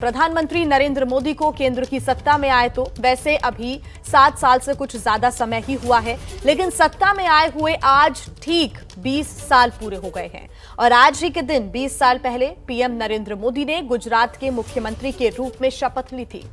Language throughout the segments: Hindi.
प्रधानमंत्री नरेंद्र मोदी को केंद्र की सत्ता में आए तो वैसे अभी 7 साल से कुछ ज्यादा समय ही हुआ है, लेकिन सत्ता में आए हुए आज ठीक 20 साल पूरे हो गए हैं। और आज ही के दिन 20 साल पहले पीएम नरेंद्र मोदी ने गुजरात के मुख्यमंत्री के रूप में शपथ ली थी।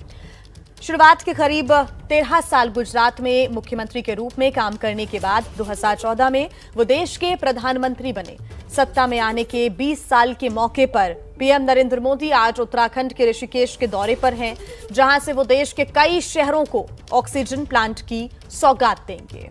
शुरुआत के करीब 13 साल गुजरात में मुख्यमंत्री के रूप में काम करने के बाद 2014 में वो देश के प्रधानमंत्री बने। सत्ता में आने के 20 साल के मौके पर पीएम नरेंद्र मोदी आज उत्तराखंड के ऋषिकेश के दौरे पर हैं, जहां से वो देश के कई शहरों को ऑक्सीजन प्लांट की सौगात देंगे।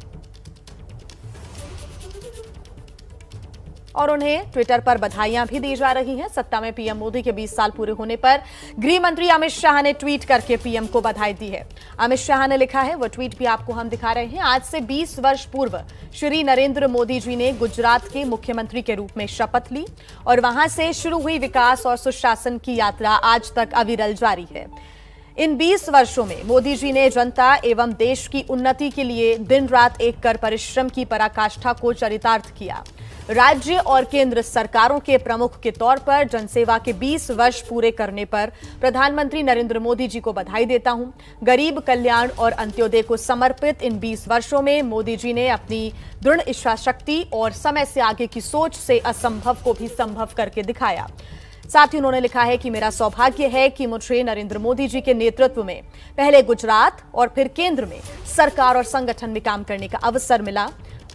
और उन्हें ट्विटर पर बधाइयां भी दी जा रही हैं। सत्ता में पीएम मोदी के 20 साल पूरे होने पर गृह मंत्री अमित शाह ने ट्वीट करके पीएम को बधाई दी है। अमित शाह ने लिखा है, वो ट्वीट भी आपको हम दिखा रहे हैं। आज से 20 वर्ष पूर्व श्री नरेंद्र मोदी जी ने गुजरात के मुख्यमंत्री के रूप में शपथ ली और वहां से शुरू हुई विकास और सुशासन की यात्रा आज तक अविरल जारी है। इन 20 वर्षों में मोदी जी ने जनता एवं देश की उन्नति के लिए दिन रात एक कर परिश्रम की पराकाष्ठा को चरितार्थ किया। राज्य और केंद्र सरकारों के प्रमुख के तौर पर जनसेवा के 20 वर्ष पूरे करने पर प्रधानमंत्री नरेंद्र मोदी जी को बधाई देता हूं। गरीब कल्याण और अंत्योदय को समर्पित इन 20 वर्षों में मोदी जी ने अपनी दृढ़ इच्छा शक्ति और समय से आगे की सोच से असंभव को भी संभव करके दिखाया। साथ ही उन्होंने लिखा है कि मेरा सौभाग्य है कि मुझे नरेंद्र मोदी जी के नेतृत्व में पहले गुजरात और फिर केंद्र में सरकार और संगठन में काम करने का अवसर मिला।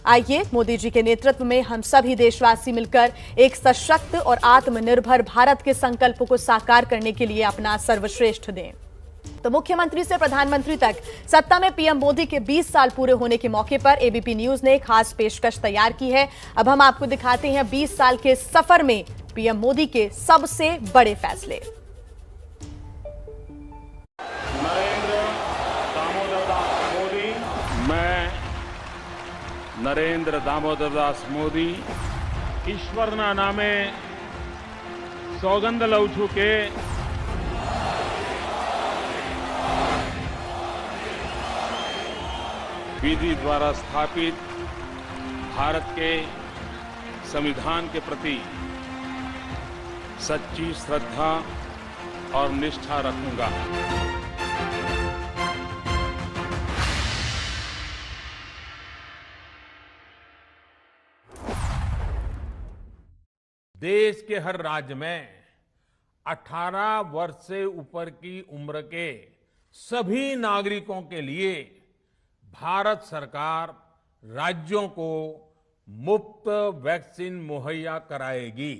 आइए मोदी जी के नेतृत्व में हम सभी देशवासी मिलकर एक सशक्त और आत्मनिर्भर भारत के संकल्प को साकार करने के लिए अपना सर्वश्रेष्ठ दें। तो मुख्यमंत्री से प्रधानमंत्री तक सत्ता में पीएम मोदी के 20 साल पूरे होने के मौके पर एबीपी न्यूज ने खास पेशकश तैयार की है। अब हम आपको दिखाते हैं 20 साल के सफर में पीएम मोदी के सबसे बड़े फैसले। नरेंद्र दामोदर दास मोदी ईश्वरना नामे सौगंध लઉં છું કે विधि द्वारा स्थापित भारत के संविधान के प्रति सच्ची श्रद्धा और निष्ठा रखूंगा। देश के हर राज्य में 18 वर्ष से ऊपर की उम्र के सभी नागरिकों के लिए भारत सरकार राज्यों को मुफ्त वैक्सीन मुहैया कराएगी।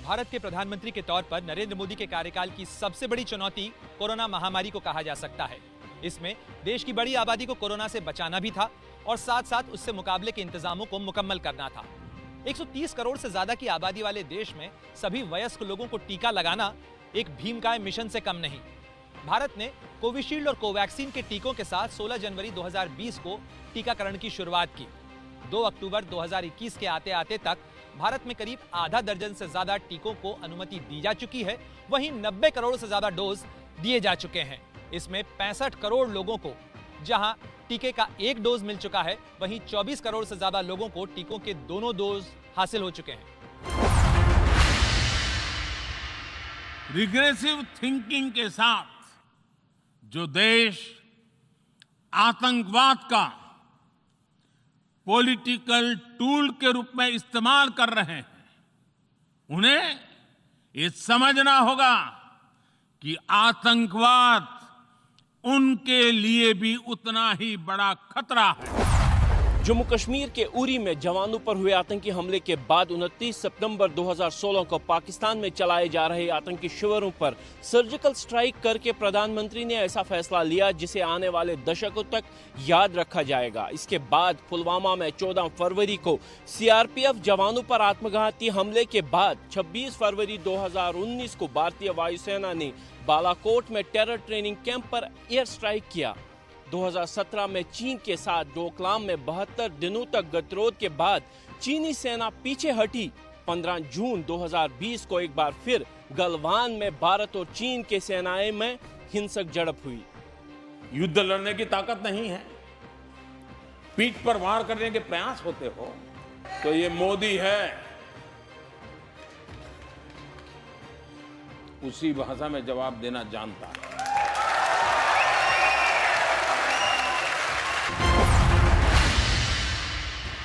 भारत के प्रधानमंत्री के तौर पर नरेंद्र मोदी के कार्यकाल की सबसे बड़ी चुनौती कोरोना महामारी को कहा जा सकता है। इसमें देश की बड़ी आबादी को कोरोना से बचाना भी था और साथ साथ उससे मुकाबले के इंतजामों को मुकम्मल करना था। 130 करोड़ से ज्यादा की आबादी वाले देश में सभी वयस्क लोगों को टीका लगाना एक भीमकाय मिशन से कम नहीं। भारत ने कोविशील्ड और कोवैक्सीन के टीकों के साथ 16 जनवरी 2020 को टीकाकरण की शुरुआत की। 2 अक्टूबर 2021 के आते आते तक भारत में करीब आधा दर्जन से ज्यादा टीकों को अनुमति दी जा चुकी है। वहीं 90 करोड़ से ज्यादा डोज दिए जा चुके हैं। इसमें 65 करोड़ लोगों को जहां टीके का एक डोज मिल चुका है, वहीं 24 करोड़ से ज्यादा लोगों को टीकों के दोनों डोज हासिल हो चुके हैं। रिग्रेसिव थिंकिंग के साथ जो देश आतंकवाद का पॉलिटिकल टूल के रूप में इस्तेमाल कर रहे हैं, उन्हें ये समझना होगा कि आतंकवाद उनके लिए भी उतना ही बड़ा खतरा है। जम्मू कश्मीर के उरी में जवानों पर हुए आतंकी हमले के बाद 29 सितंबर 2016 को पाकिस्तान में चलाए जा रहे आतंकी शिविरों पर सर्जिकल स्ट्राइक करके प्रधानमंत्री ने ऐसा फैसला लिया जिसे आने वाले दशकों तक याद रखा जाएगा। इसके बाद पुलवामा में 14 फरवरी को सीआरपीएफ जवानों पर आत्मघाती हमले के बाद 26 फरवरी 2019 को भारतीय वायुसेना ने बालाकोट में टेरर ट्रेनिंग कैंप पर एयर स्ट्राइक किया। 2017 में चीन के साथ डोकलाम में 72 दिनों तक गतिरोध के बाद चीनी सेना पीछे हटी। 15 जून 2020 को एक बार फिर गलवान में भारत और चीन के सेनाएं में हिंसक झड़प हुई। युद्ध लड़ने की ताकत नहीं है, पीठ पर वार करने के प्रयास होते हो तो ये मोदी है उसी भाषा में जवाब देना जानता है।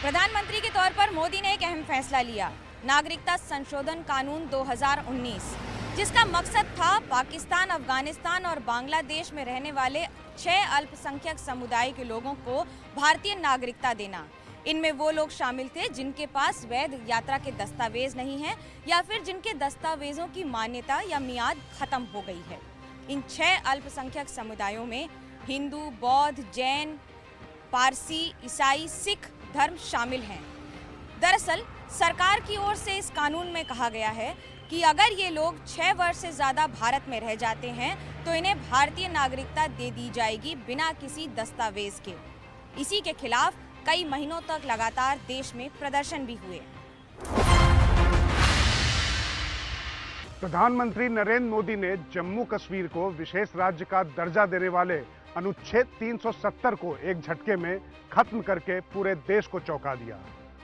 प्रधानमंत्री के तौर पर मोदी ने एक अहम फैसला लिया, नागरिकता संशोधन कानून 2019, जिसका मकसद था पाकिस्तान, अफगानिस्तान और बांग्लादेश में रहने वाले 6 अल्पसंख्यक समुदाय के लोगों को भारतीय नागरिकता देना। इनमें वो लोग शामिल थे जिनके पास वैध यात्रा के दस्तावेज नहीं हैं या फिर जिनके दस्तावेजों की मान्यता या मियाद खत्म हो गई है। इन 6 अल्पसंख्यक समुदायों में हिंदू, बौद्ध, जैन, पारसी, ईसाई, सिख धर्म शामिल हैं। दरअसल सरकार की ओर से इस कानून में कहा गया है कि अगर ये लोग 6 वर्ष से ज़्यादा भारत में रह जाते हैं तो इन्हें भारतीय नागरिकता दे दी जाएगी बिना किसी दस्तावेज के। इसी के खिलाफ कई महीनों तक लगातार देश में प्रदर्शन भी हुए। प्रधानमंत्री नरेंद्र मोदी ने जम्मू कश्मीर को विशेष राज्य का दर्जा देने वाले अनुच्छेद 370 को एक झटके में खत्म करके पूरे देश को चौंका दिया।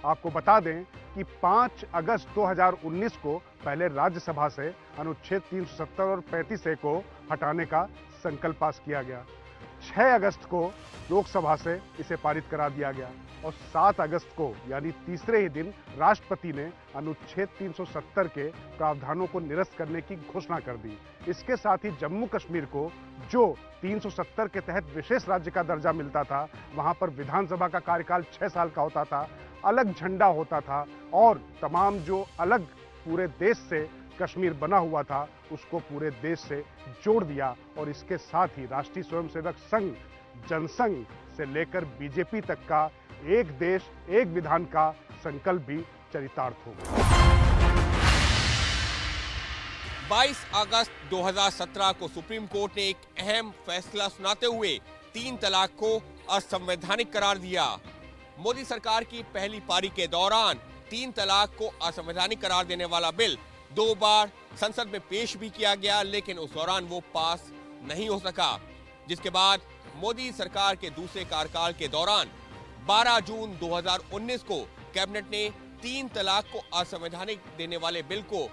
आपको बता दें कि 5 अगस्त 2019 को पहले राज्यसभा से अनुच्छेद 370 और 35A को हटाने का संकल्प पास किया गया। 6 अगस्त को लोकसभा से इसे पारित करा दिया गया और 7 अगस्त को यानी तीसरे ही दिन राष्ट्रपति ने अनुच्छेद 370 के प्रावधानों को निरस्त करने की घोषणा कर दी। इसके साथ ही जम्मू कश्मीर को जो 370 के तहत विशेष राज्य का दर्जा मिलता था, वहां पर विधानसभा का कार्यकाल 6 साल का होता था, अलग झंडा होता था और तमाम जो अलग पूरे देश से कश्मीर बना हुआ था उसको पूरे देश से जोड़ दिया। और इसके साथ ही राष्ट्रीय स्वयंसेवक संघ, जनसंघ से लेकर बीजेपी तक का एक देश एक विधान का संकल्प भी चरितार्थ हो गया। 22 अगस्त 2017 को सुप्रीम कोर्ट ने एक अहम फैसला सुनाते हुए 3 तलाक को असंवैधानिक करार दिया। मोदी सरकार की पहली पारी के दौरान 3 तलाक को असंवैधानिक करार देने वाला बिल 2 बार संसद में पेश भी किया गया, लेकिन उस दौरान वो पास नहीं हो सका, जिसके बाद मोदी सरकार के दूसरे कार्यकाल के दौरान 12 जून 2019 को कैबिनेट ने 3 तलाक को असंवैधानिक देने वाले बिल को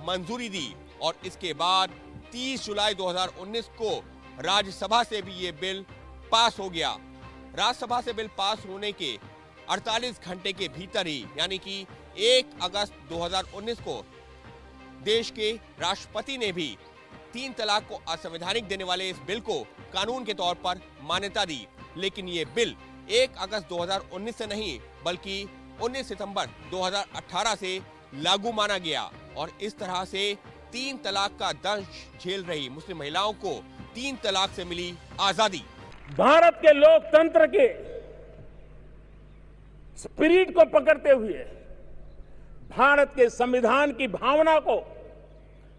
मंजूरी दी और इसके बाद 30 जुलाई 2019 को राज्यसभा से भी ये बिल पास हो गया। राज्यसभा से बिल पास होने के 48 घंटे के भीतर ही यानी कि 1 अगस्त 2019 को देश के राष्ट्रपति ने भी 3 तलाक को असंवैधानिक देने वाले इस बिल को कानून के तौर पर मान्यता दी। लेकिन ये बिल 1 अगस्त 2019 से नहीं बल्कि 19 सितंबर 2018 से लागू माना गया और इस तरह से 3 तलाक का दंश झेल रही मुस्लिम महिलाओं को 3 तलाक से मिली आजादी। भारत के लोकतंत्र के स्पिरिट को पकड़ते हुए, भारत के संविधान की भावना को,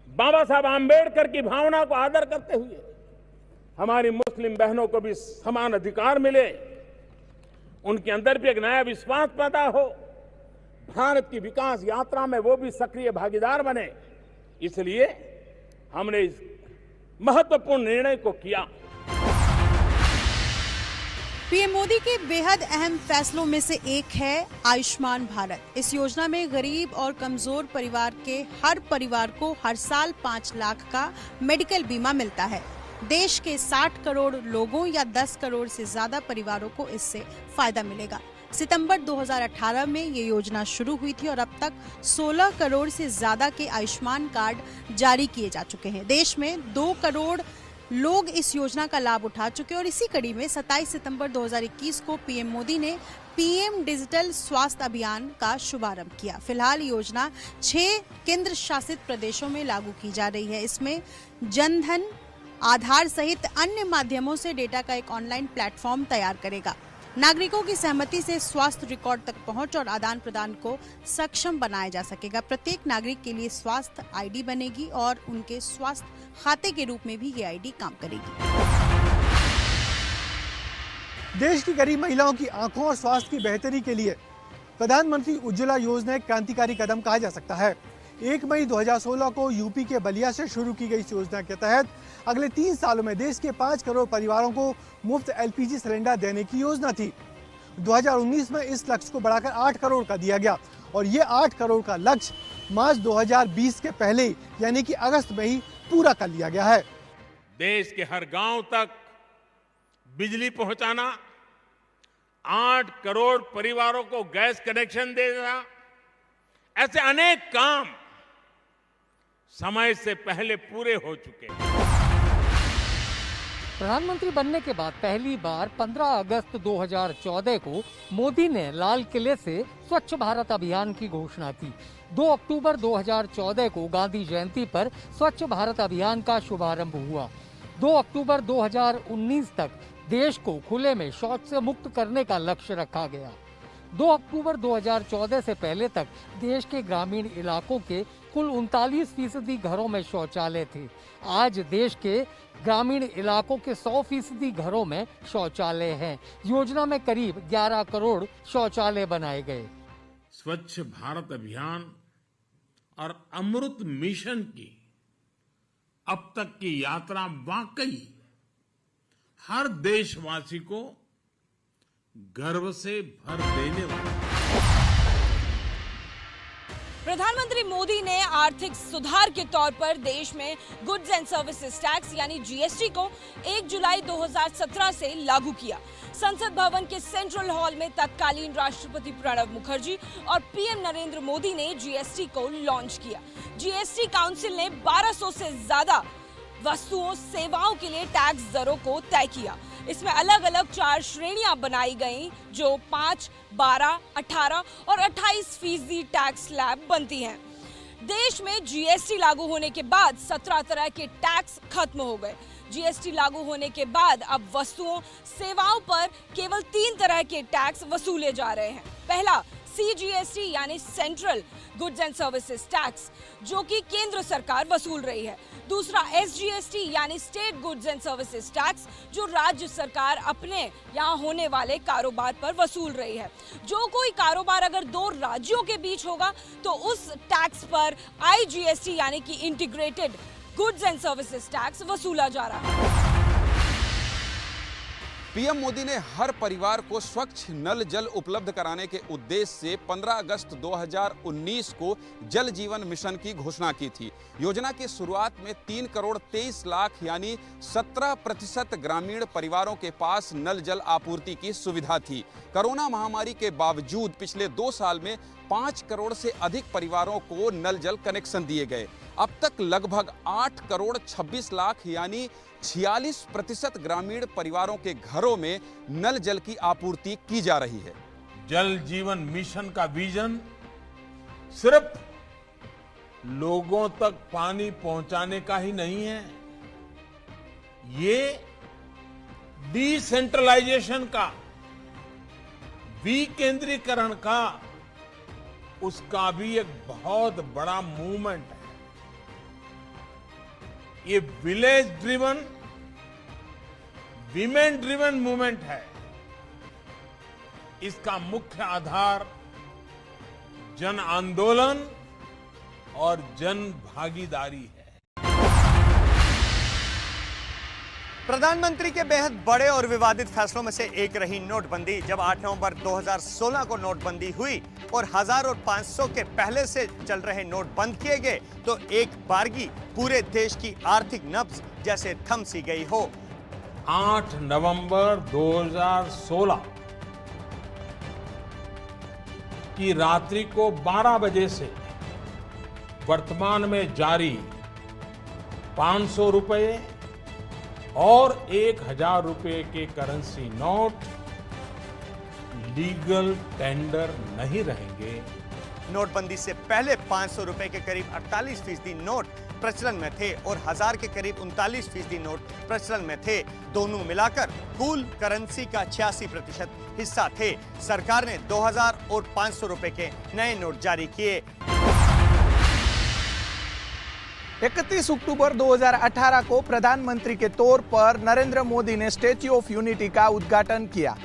बाबा साहब आम्बेडकर की भावना को आदर करते हुए हमारी मुस्लिम बहनों को भी समान अधिकार मिले, उनके अंदर भी एक नया विश्वास पैदा हो, भारत की विकास यात्रा में वो भी सक्रिय भागीदार बने, इसलिए हमने इस महत्वपूर्ण निर्णय को किया। पीएम मोदी के बेहद अहम फैसलों में से एक है आयुष्मान भारत। इस योजना में गरीब और कमजोर परिवार के हर परिवार को हर साल 5 लाख का मेडिकल बीमा मिलता है। देश के 60 करोड़ लोगों या 10 करोड़ से ज्यादा परिवारों को इससे फायदा मिलेगा। सितंबर 2018 में ये योजना शुरू हुई थी और अब तक 16 करोड़ से ज्यादा के आयुष्मान कार्ड जारी किए जा चुके हैं। देश में 2 करोड़ लोग इस योजना का लाभ उठा चुके और इसी कड़ी में 27 सितंबर 2021 को पीएम मोदी ने पीएम डिजिटल स्वास्थ्य अभियान का शुभारंभ किया। फिलहाल योजना 6 केंद्र शासित प्रदेशों में लागू की जा रही है। इसमें जनधन, आधार सहित अन्य माध्यमों से डेटा का एक ऑनलाइन प्लेटफॉर्म तैयार करेगा। नागरिकों की सहमति से स्वास्थ्य रिकॉर्ड तक पहुंच और आदान प्रदान को सक्षम बनाया जा सकेगा। प्रत्येक नागरिक के लिए स्वास्थ्य आईडी बनेगी और उनके स्वास्थ्य खाते के रूप में भी ये आईडी काम करेगी। देश की गरीब महिलाओं की आंखों और स्वास्थ्य की बेहतरी के लिए प्रधानमंत्री उज्ज्वला योजना एक क्रांतिकारी कदम कहा जा सकता है। 1 मई 2016 को यूपी के बलिया से शुरू की गई इस योजना के तहत अगले 3 सालों में देश के 5 करोड़ परिवारों को मुफ्त एलपीजी सिलेंडर देने की योजना थी। 2019 में इस लक्ष्य को बढ़ाकर 8 करोड़ का दिया गया और ये 8 करोड़ का लक्ष्य मार्च 2020 के पहले यानी कि अगस्त में ही पूरा कर लिया गया है। देश के हर गांव तक बिजली पहुंचाना, 8 करोड़ परिवारों को गैस कनेक्शन देना, ऐसे अनेक काम समय से पहले पूरे हो चुके हैं। प्रधानमंत्री बनने के बाद पहली बार 15 अगस्त 2014 को मोदी ने लाल किले से स्वच्छ भारत अभियान की घोषणा की। 2 अक्टूबर 2014 को गांधी जयंती पर स्वच्छ भारत अभियान का शुभारंभ हुआ। 2 अक्टूबर 2019 तक देश को खुले में शौच से मुक्त करने का लक्ष्य रखा गया। 2 अक्टूबर 2014 से पहले तक देश के ग्रामीण इलाकों के कुल 39% घरों में शौचालय थे। आज देश के ग्रामीण इलाकों के 100% घरों में शौचालय हैं। योजना में करीब 11 करोड़ शौचालय बनाए गए। स्वच्छ भारत अभियान और अमृत मिशन की अब तक की यात्रा वाकई हर देशवासी को गर्व से भर देने वाली। प्रधानमंत्री मोदी ने आर्थिक सुधार के तौर पर देश में गुड्स एंड सर्विसेज टैक्स यानी जीएसटी को 1 जुलाई 2017 से लागू किया। संसद भवन के सेंट्रल हॉल में तत्कालीन राष्ट्रपति प्रणब मुखर्जी और पीएम नरेंद्र मोदी ने जीएसटी को लॉन्च किया। जीएसटी काउंसिल ने 1200 से ज्यादा वस्तुओं सेवाओं के लिए टैक्स दरों को तय किया। इसमें अलग अलग 4 श्रेणियां बनाई गईं जो 5, 12, 18 और 28% टैक्स स्लैब बनती हैं। देश में जीएसटी लागू होने के बाद 17 तरह के टैक्स खत्म हो गए। जीएसटी लागू होने के बाद अब वस्तुओं सेवाओं पर केवल 3 तरह के टैक्स वसूले जा रहे हैं। पहला सीजीएसटी यानी central goods and services tax, जो कि केंद्र सरकार वसूल रही है। दूसरा एसजीएसटी यानी state goods and services tax, जो राज्य सरकार अपने यहाँ होने वाले कारोबार पर वसूल रही है। जो कोई कारोबार अगर 2 राज्यों के बीच होगा तो उस टैक्स पर आईजीएसटी यानी कि integrated goods and services tax वसूला जा रहा है। पीएम मोदी ने हर परिवार को स्वच्छ नल जल उपलब्ध कराने के उद्देश्य से 15 अगस्त 2019 को जल जीवन मिशन की घोषणा की थी। योजना की शुरुआत में 3 करोड़ 23 लाख यानी 17% ग्रामीण परिवारों के पास नल जल आपूर्ति की सुविधा थी। कोरोना महामारी के बावजूद पिछले 2 साल में 5 करोड़ से अधिक परिवारों को नल जल कनेक्शन दिए गए। अब तक लगभग 8 करोड़ 26 लाख यानी 46% ग्रामीण परिवारों के घरों में नल जल की आपूर्ति की जा रही है। जल जीवन मिशन का विजन सिर्फ लोगों तक पानी पहुंचाने का ही नहीं है, ये डिसेंट्रलाइजेशन का, विकेंद्रीकरण का, उसका भी एक बहुत बड़ा मूवमेंट है। ये village driven, women driven movement है। इसका मुख्य आधार जन आंदोलन और जन भागीदारी है। प्रधानमंत्री के बेहद बड़े और विवादित फैसलों में से एक रही नोटबंदी। जब 8 नवंबर 2016 को नोटबंदी हुई और 1000 और 500 के पहले से चल रहे नोट बंद किए गए तो एक बारगी पूरे देश की आर्थिक नब्ज जैसे थम सी गई हो। 8 नवंबर 2016 की रात्रि को 12 बजे से वर्तमान में जारी 500 रुपए और 1000 रुपए के करेंसी नोट लीगल टेंडर नहीं रहेंगे। नोटबंदी से पहले 500 रुपए के करीब 48% नोट प्रचलन में थे और 1000 के करीब 39% नोट प्रचलन में थे। दोनों मिलाकर कुल करेंसी का 86% हिस्सा थे। सरकार ने 2000 और 500 रुपए के नए नोट जारी किए। 31 अक्टूबर 2018 को प्रधानमंत्री के तौर पर नरेंद्र मोदी ने स्टैच्यू ऑफ यूनिटी का उद्घाटन किया।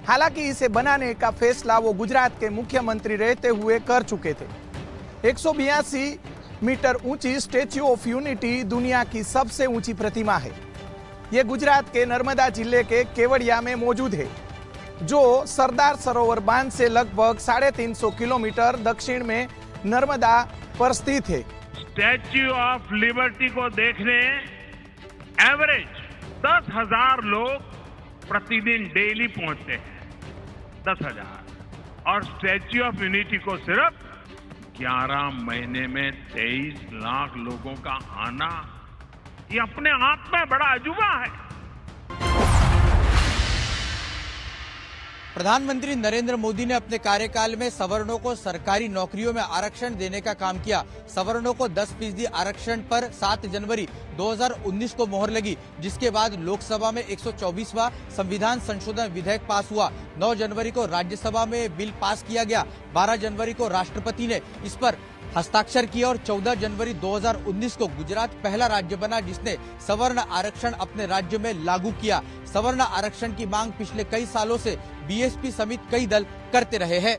हालांकि इसे बनाने का फैसला वो गुजरात के मुख्यमंत्री रहते हुए कर चुके थे। 182 मीटर ऊंची स्टैच्यू ऑफ यूनिटी दुनिया की सबसे ऊंची प्रतिमा है। ये गुजरात के नर्मदा जिले के केवड़िया में मौजूद है, जो सरदार सरोवर बांध से लगभग 350 किलोमीटर दक्षिण में नर्मदा पर स्थित है। स्टैच्यू ऑफ लिबर्टी को देखने एवरेज 10,000 लोग प्रतिदिन डेली पहुंचते हैं, 10,000। और स्टैच्यू ऑफ यूनिटी को सिर्फ 11 महीने में 23 लाख लोगों का आना, ये अपने आप में बड़ा अजूबा है। प्रधानमंत्री नरेंद्र मोदी ने अपने कार्यकाल में सवर्णों को सरकारी नौकरियों में आरक्षण देने का काम किया। सवर्णों को 10% आरक्षण पर 7 जनवरी 2019 को मोहर लगी, जिसके बाद लोकसभा में 124वां संविधान संशोधन विधेयक पास हुआ। 9 जनवरी को राज्यसभा में बिल पास किया गया। 12 जनवरी को राष्ट्रपति ने इस पर हस्ताक्षर किया और 14 जनवरी 2019 को गुजरात पहला राज्य बना जिसने सवर्ण आरक्षण अपने राज्य में लागू किया। सवर्ण आरक्षण की मांग पिछले कई सालों से बीएसपी समेत कई दल करते रहे हैं।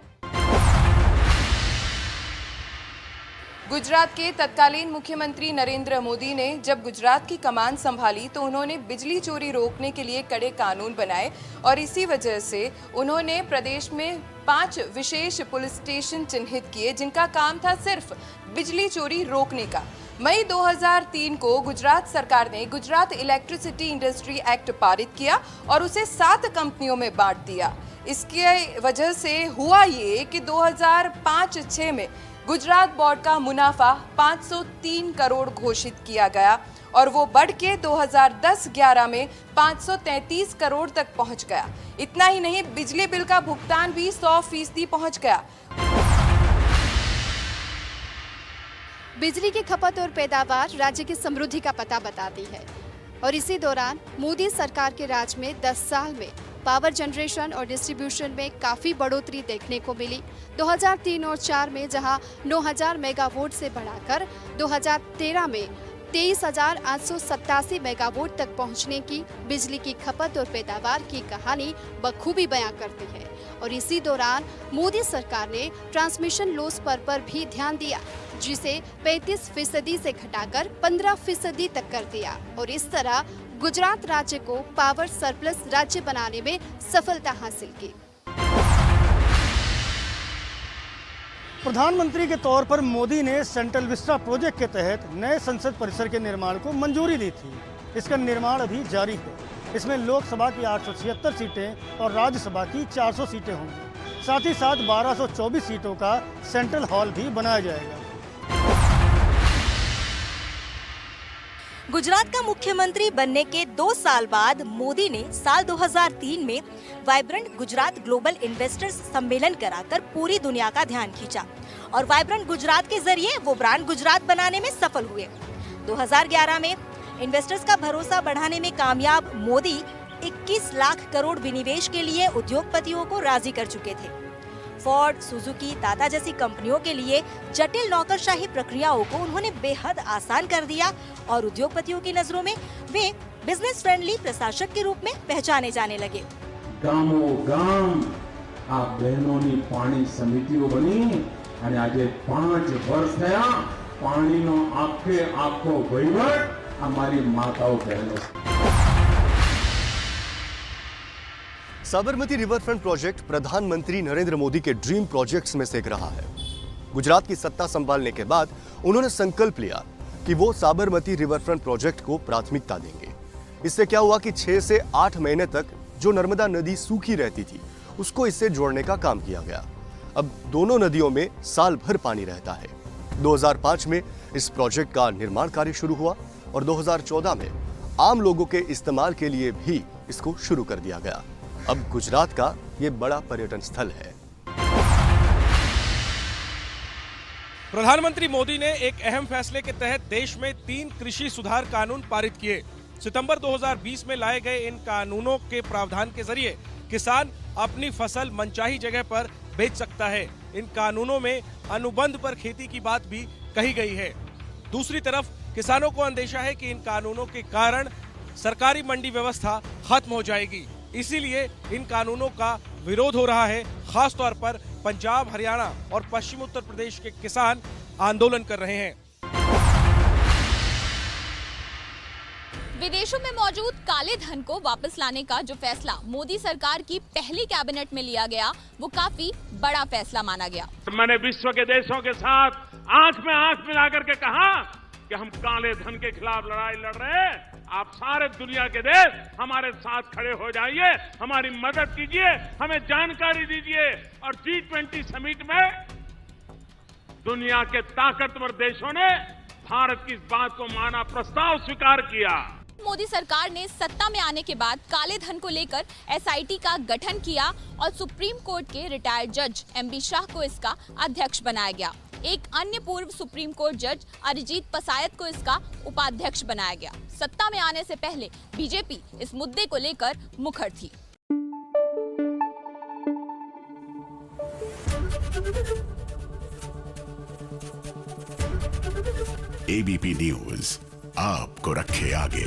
गुजरात के तत्कालीन मुख्यमंत्री नरेंद्र मोदी ने जब गुजरात की कमान संभाली तो उन्होंने बिजली चोरी रोकने के लिए कड़े कानून बनाए और इसी वजह से उन्होंने प्रदेश में 5 विशेष पुलिस स्टेशन चिन्हित किए जिनका काम था सिर्फ बिजली चोरी रोकने का। मई 2003 को गुजरात सरकार ने गुजरात इलेक्ट्रिसिटी इंडस्ट्री एक्ट पारित किया और उसे 7 कंपनियों में बांट दिया। इसके वजह से हुआ ये कि 2005-06 में गुजरात बोर्ड का मुनाफा 503 करोड़ घोषित किया गया और वो बढ़ के 2010-11 में 533 करोड़ तक पहुंच गया। इतना ही नहीं, बिजली बिल का भुगतान भी 100% पहुंच गया। बिजली की खपत और पैदावार राज्य की समृद्धि का पता बताती है और इसी दौरान मोदी सरकार के राज में 10 साल में पावर जनरेशन और डिस्ट्रीब्यूशन में काफ़ी बढ़ोतरी देखने को मिली। 2003 और 4 में जहां 9,000 मेगावाट से बढ़ाकर 2013 में 23,887 मेगावाट तक पहुंचने की बिजली की खपत और पैदावार की कहानी बखूबी बयां करती है। और इसी दौरान मोदी सरकार ने ट्रांसमिशन लॉस पर भी ध्यान दिया, जिसे 35% से घटाकर 15% तक कर दिया और इस तरह गुजरात राज्य को पावर सरप्लस राज्य बनाने में सफलता हासिल की। प्रधानमंत्री के तौर पर मोदी ने सेंट्रल विस्टा प्रोजेक्ट के तहत नए संसद परिसर के निर्माण को मंजूरी दी थी। इसका निर्माण अभी जारी है। इसमें लोकसभा की 876 सीटें और राज्यसभा की 400 सीटें होंगी। साथ ही साथ 1224 सीटों का सेंट्रल हॉल भी बनाया जाएगा। गुजरात का मुख्यमंत्री बनने के 2 साल बाद मोदी ने साल 2003 में वाइब्रेंट गुजरात ग्लोबल इन्वेस्टर्स सम्मेलन कराकर पूरी दुनिया का ध्यान खींचा और वाइब्रेंट गुजरात के जरिए वो ब्रांड गुजरात बनाने में सफल हुए। 2011 में इन्वेस्टर्स का भरोसा बढ़ाने में कामयाब मोदी 21 लाख करोड़ विनिवेश के लिए उद्योगपतियों को राजी कर चुके थे। फोर्ड, सुजुकी, टाटा जैसी कंपनियों के लिए जटिल नौकरशाही प्रक्रियाओं को उन्होंने बेहद आसान कर दिया और उद्योगपतियों की नजरों में वे बिजनेस फ्रेंडली प्रशासक के रूप में पहचाने जाने लगे। गामो गाम आ बहनोनी पानी समितिओ बनी અને આજે 5 વર્ષ થયા પાણીનો આખો વહીવટ અમારી માતાઓ બહેનો। साबरमती रिवरफ्रंट प्रोजेक्ट प्रधानमंत्री नरेंद्र मोदी के ड्रीम प्रोजेक्ट्स में से एक रहा है। गुजरात की सत्ता संभालने के बाद उन्होंने संकल्प लिया कि वो साबरमती रिवरफ्रंट प्रोजेक्ट को प्राथमिकता देंगे। इससे क्या हुआ कि 6 से 8 महीने तक जो नर्मदा नदी सूखी रहती थी उसको इससे जोड़ने का काम किया गया। अब दोनों नदियों में साल भर पानी रहता है। 2005 में इस प्रोजेक्ट का निर्माण कार्य शुरू हुआ और 2014 में आम लोगों के इस्तेमाल के लिए भी इसको शुरू कर दिया गया। अब गुजरात का ये बड़ा पर्यटन स्थल है। प्रधानमंत्री मोदी ने एक अहम फैसले के तहत देश में 3 कृषि सुधार कानून पारित किए। सितंबर 2020 में लाए गए इन कानूनों के प्रावधान के जरिए किसान अपनी फसल मनचाही जगह पर बेच सकता है। इन कानूनों में अनुबंध पर खेती की बात भी कही गई है। दूसरी तरफ किसानों को अंदेशा है कि इन कानूनों के कारण सरकारी मंडी व्यवस्था खत्म हो जाएगी, इसीलिए इन कानूनों का विरोध हो रहा है। खास तौर पर पंजाब, हरियाणा और पश्चिम उत्तर प्रदेश के किसान आंदोलन कर रहे हैं। विदेशों में मौजूद काले धन को वापस लाने का जो फैसला मोदी सरकार की पहली कैबिनेट में लिया गया, वो काफी बड़ा फैसला माना गया। मैंने विश्व के देशों के साथ आंख में आंख मिलाकर के कहा कि हम काले धन के खिलाफ लड़ाई लड़ रहे हैं। आप सारे दुनिया के देश हमारे साथ खड़े हो जाइए, हमारी मदद कीजिए, हमें जानकारी दीजिए। और G20 समिट में दुनिया के ताकतवर देशों ने भारत की इस बात को माना, प्रस्ताव स्वीकार किया। मोदी सरकार ने सत्ता में आने के बाद काले धन को लेकर SIT का गठन किया और सुप्रीम कोर्ट के रिटायर्ड जज MB शाह को इसका अध्यक्ष बनाया गया। एक अन्य पूर्व सुप्रीम कोर्ट जज अरिजीत पसायत को इसका उपाध्यक्ष बनाया गया। सत्ता में आने से पहले बीजेपी इस मुद्दे को लेकर मुखर थी। ABP न्यूज आपको रखे आगे।